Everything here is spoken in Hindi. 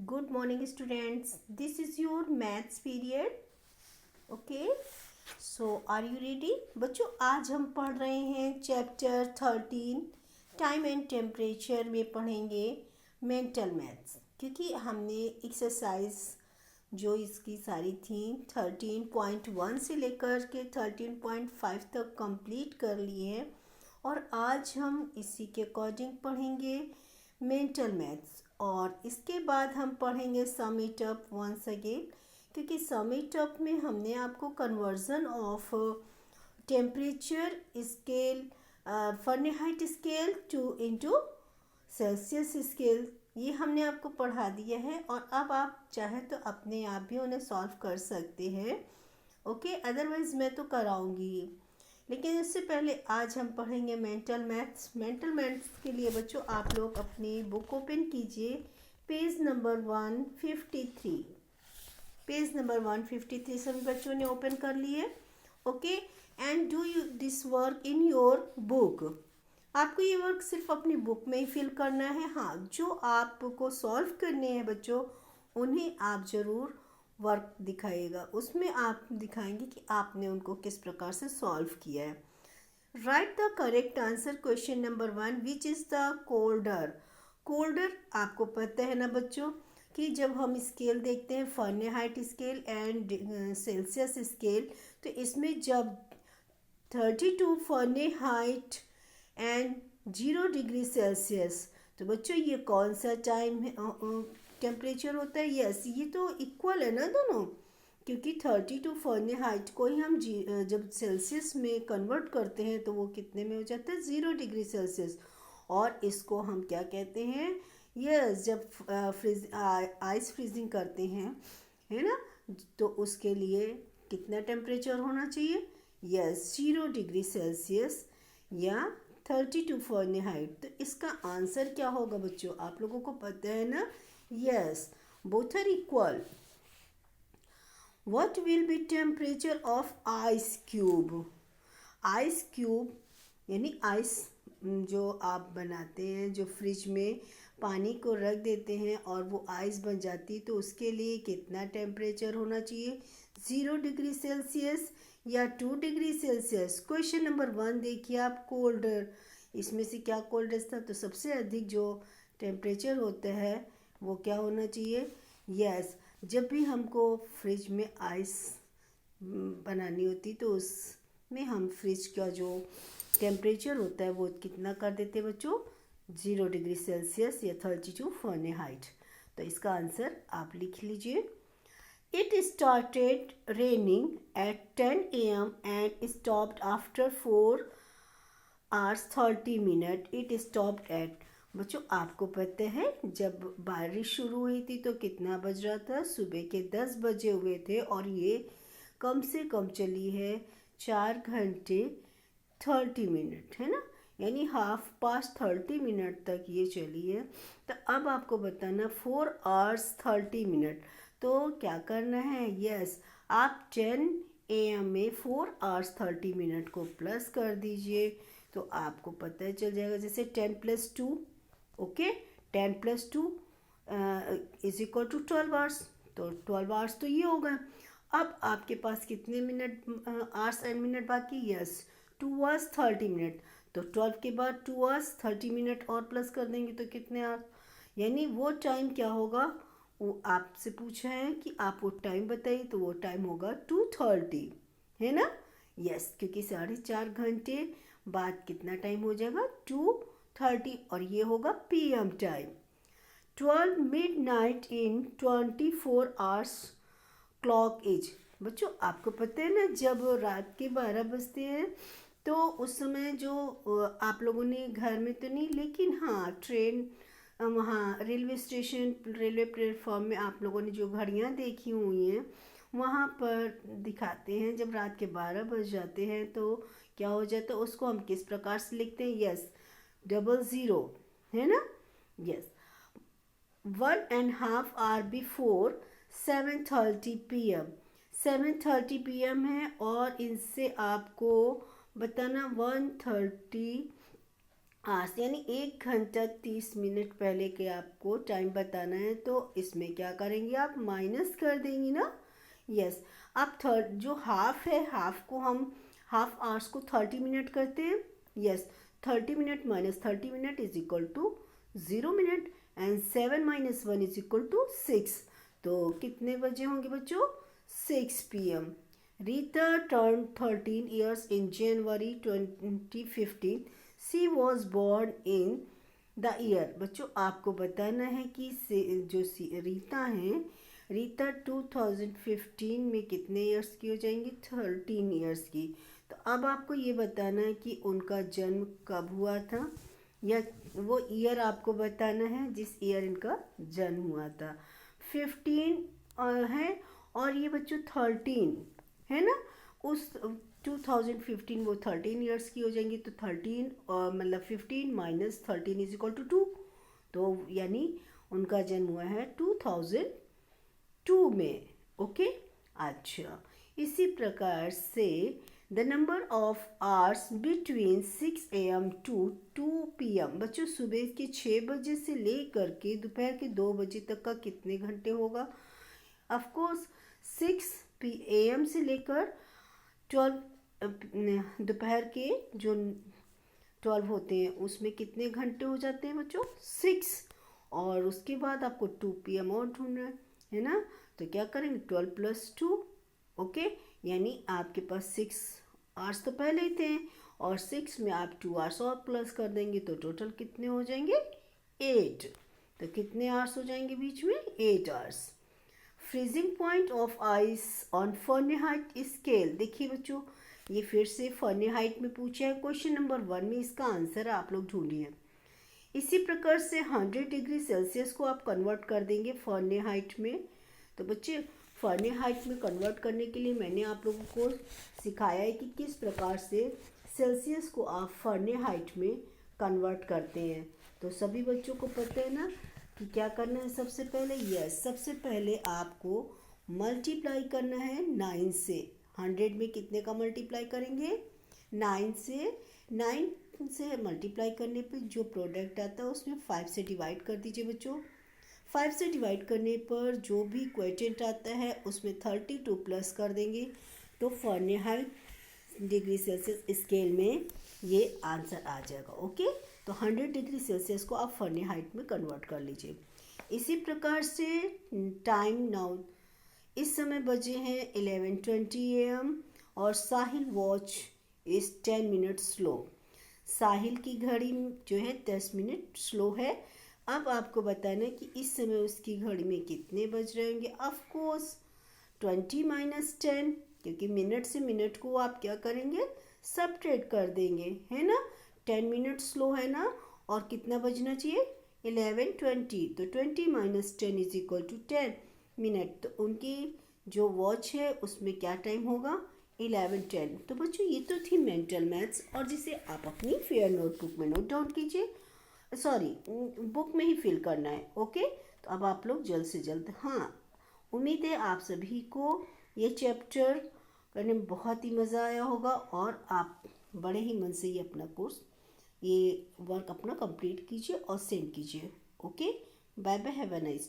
Good morning, students. This is your maths period. Okay. So, are you ready? बच्चों आज हम पढ़ रहे हैं चैप्टर 13 टाइम एंड टेम्परेचर में पढ़ेंगे मेंटल मैथ्स, क्योंकि हमने एक्सरसाइज जो इसकी सारी थी 13.1 से लेकर के 13.5 तक कंप्लीट कर लिए हैं और आज हम इसी के अकॉर्डिंग पढ़ेंगे मेंटल मैथ्स। और इसके बाद हम पढ़ेंगे sum it up once again, क्योंकि सम इट अप में हमने आपको conversion of temperature scale Fahrenheit scale to into Celsius scale ये हमने आपको पढ़ा दिया है और अब आप चाहे तो अपने आप भी उन्हें सॉल्व कर सकते हैं। ओके, अदरवाइज़ मैं तो कराऊंगी, लेकिन इससे पहले आज हम पढ़ेंगे मेंटल मैथ्स। मेंटल मैथ्स के लिए बच्चों आप लोग अपनी बुक ओपन कीजिए, पेज नंबर 153। पेज नंबर 153 सभी बच्चों ने ओपन कर लिए। Okay, and do you this work in your book. आपको ये वर्क सिर्फ अपनी बुक में ही फिल करना है। हाँ, जो आपको सॉल्व करने हैं बच्चों उन्हें आप ज़रूर वर्क दिखाइएगा, उसमें आप दिखाएंगे कि आपने उनको किस प्रकार से सॉल्व किया है। Right the correct answer question number 1, which is the colder. Colder आपको पता है ना बच्चों कि जब हम स्केल देखते हैं Fahrenheit scale and Celsius scale, तो इसमें जब 32 फ़ारेनहाइट एंड 0 डिग्री सेल्सियस, तो बच्चों ये कौन सा टाइम है टेम्परेचर होता है। यस, ये तो इक्वल है ना दोनों, क्योंकि 32 फ़ारेनहाइट को ही हम जब सेल्सियस में कन्वर्ट करते हैं तो वो कितने में हो जाता है 0 डिग्री सेल्सियस। और इसको हम क्या कहते हैं, यस, जब आइस फ्रीजिंग करते हैं है ना, तो उसके लिए कितना टेम्परेचर होना चाहिए, यस 0 डिग्री सेल्सियस या 32 फ़ारेनहाइट। तो इसका आंसर क्या होगा बच्चों, आप लोगों को पता है ना, yes both are equal. What will be temperature of ice cube? Ice cube यानी आइस जो आप बनाते हैं, जो फ्रिज में पानी को रख देते हैं और वो आइस बन जाती है, तो उसके लिए कितना टेम्परेचर होना चाहिए, 0 डिग्री सेल्सियस या 2 डिग्री सेल्सियस। क्वेश्चन नंबर 1 देखिए आप, कोल्डर, इसमें से क्या कोल्डेस्ट था, तो सबसे अधिक जो टेम्परेचर होता है वो क्या होना चाहिए, यस जब भी हमको फ्रिज में आइस बनानी होती तो उसमें हम फ्रिज का जो टेम्परेचर होता है वो कितना कर देते बच्चों, 0 डिग्री सेल्सियस या 32 फ़ारेनहाइट। तो इसका आंसर आप लिख लीजिए। It started raining at 10 AM and stopped after 4 hours 30 minutes। It stopped at, बच्चों आपको पता है जब बारिश शुरू हुई थी तो कितना बज रहा था, सुबह के 10 बजे हुए थे और ये कम से कम चली है 4 घंटे 30 मिनट, है ना, यानी 30 तक ये चली है। तो अब आपको बताना 4 hours 30 minutes, तो क्या करना है, यस आप 10 AM में 4 hours 30 minutes को प्लस कर दीजिए, तो आपको पता चल जाएगा जैसे 10 + 2, okay 10 + 2 is equal to 12 hours, तो 12 आवर्स तो ये होगा। अब आपके पास कितने मिनट आवर्स एंड मिनट बाकी, यस 2 hours 30 minutes, तो 12 के बाद 2 hours 30 minutes और प्लस कर देंगे तो कितने आवर्स, यानी वो टाइम क्या होगा, वो आपसे पूछा है कि आप वो टाइम बताइए, तो वो टाइम होगा 2:30, है ना, यस क्योंकि 4.5 घंटे बाद कितना टाइम हो जाएगा 2:30 और ये होगा PM time. 12 midnight in 24 hours clock edge, बच्चों आपको पता है ना जब रात के 12 बजते हैं तो उस समय जो आप लोगों ने घर में तो नहीं, लेकिन हाँ ट्रेन वहाँ रेलवे स्टेशन रेलवे प्लेटफॉर्म में आप लोगों ने जो घड़ियाँ देखी हुई हैं वहाँ पर दिखाते हैं जब रात के 12 बज जाते हैं तो क्या हो जाता है, उसको हम किस प्रकार से लिखते हैं, यस 00, है ना, yes 1.5 hour before 7:30 PM, 7:30 PM है और इनसे आपको बताना 1:30 आवर्स यानी 1 घंटा 30 मिनट पहले के आपको टाइम बताना है, तो इसमें क्या करेंगे आप माइनस कर देंगे ना। यस, आप थर्ड जो हाफ है, हाफ को हम हाफ आवर्स को 30 मिनट करते हैं। Yes, 30 minute minus 30 minute is equal to 0 minute and 7 - 1 is equal to 6। तो कितने बजे होंगे बच्चों? 6 PM। Rita turned 13 years in January 2015. She was born in the year। बच्चों आपको बताना है कि जो रीता हैं, रीता 2015 में कितने ईयर्स की हो जाएंगी? 13 ईयर्स की। तो अब आपको ये बताना है कि उनका जन्म कब हुआ था, या वो ईयर आपको बताना है जिस ईयर इनका जन्म हुआ था। 15 है और ये बच्चों 13 है ना, उस 2015 वो 13 ईयर्स की हो जाएंगी। तो 13 और मतलब 15 - 13 इज इक्वल टू 2। तो यानी उनका जन्म हुआ है 2002 में। ओके, अच्छा, इसी प्रकार से the number of hours between 6 AM to 2 PM। बच्चों सुबह के 6 बजे से लेकर के दोपहर के 2 बजे तक का कितने घंटे होगा? ऑफकोर्स 6 AM से लेकर 12 दोपहर के जो 12 होते हैं उसमें कितने घंटे हो जाते हैं बच्चों? 6। और उसके बाद आपको 2 PM और ढूंढना है ना। तो क्या करेंगे? 12 + 2। ओके, यानी आपके पास 6 आवर्स तो पहले ही थे और 6 में आप 2 आवर्स और प्लस कर देंगे तो टोटल कितने हो जाएंगे? 8। तो कितने आवर्स हो जाएंगे बीच में? 8 hours. Freezing point of ice on Fahrenheit scale. देखिए बच्चों, ये फिर से फ़ारेनहाइट में पूछा है, क्वेश्चन नंबर 1 में इसका आंसर आप लोग ढूंढिए। इसी प्रकार से 100 डिग्री सेल्सियस को आप कन्वर्ट कर देंगे फ़ारेनहाइट में। तो बच्चे फ़ारेनहाइट में कन्वर्ट करने के लिए मैंने आप लोगों को सिखाया है कि किस प्रकार से सेल्सियस को आप फ़ारेनहाइट में कन्वर्ट करते हैं। तो सभी बच्चों को पता है ना कि क्या करना है सबसे पहले? यस, सबसे पहले आपको मल्टीप्लाई करना है 9 से। 100 में कितने का मल्टीप्लाई करेंगे? 9 से। 9 से मल्टीप्लाई करने पे जो प्रोडक्ट आता है उसमें 5 से डिवाइड कर दीजिए बच्चों। 5 से डिवाइड करने पर जो भी क्वोटिएंट आता है उसमें 32 प्लस कर देंगे। तो फ़ारेनहाइट डिग्री सेल्सियस स्केल में ये आंसर आ जाएगा। ओके, तो 100 डिग्री सेल्सियस को आप फ़ारेनहाइट में कन्वर्ट कर लीजिए। इसी प्रकार से टाइम नाउ इस समय बजे हैं 11:20 AM और साहिल वॉच इज़ 10 मिनट स्लो। साहिल की घड़ी जो है 10 मिनट स्लो है। अब आपको बताना है कि इस समय उसकी घड़ी में कितने बज रहे होंगे। ऑफकोर्स 20 - 10, क्योंकि मिनट से मिनट को आप क्या करेंगे? सबट्रैक्ट कर देंगे, है ना। 10 मिनट स्लो है ना, और कितना बजना चाहिए? 11:20। तो 20 - 10 इज इक्वल टू 10 मिनट। तो उनकी जो वॉच है उसमें क्या टाइम होगा? 11:10। तो बच्चों ये तो थी मेंटल मैथ्स, और जिसे आप अपनी फेयर नोटबुक में नोट डाउन कीजिए। सॉरी, बुक में ही फिल करना है। ओके, तो अब आप लोग जल्द से जल्द, हाँ, उम्मीद है आप सभी को ये चैप्टर करने में बहुत ही मज़ा आया होगा और आप बड़े ही मन से ये अपना कोर्स, ये वर्क अपना कंप्लीट कीजिए और सेंड कीजिए। Okay, bye bye, have a nice day.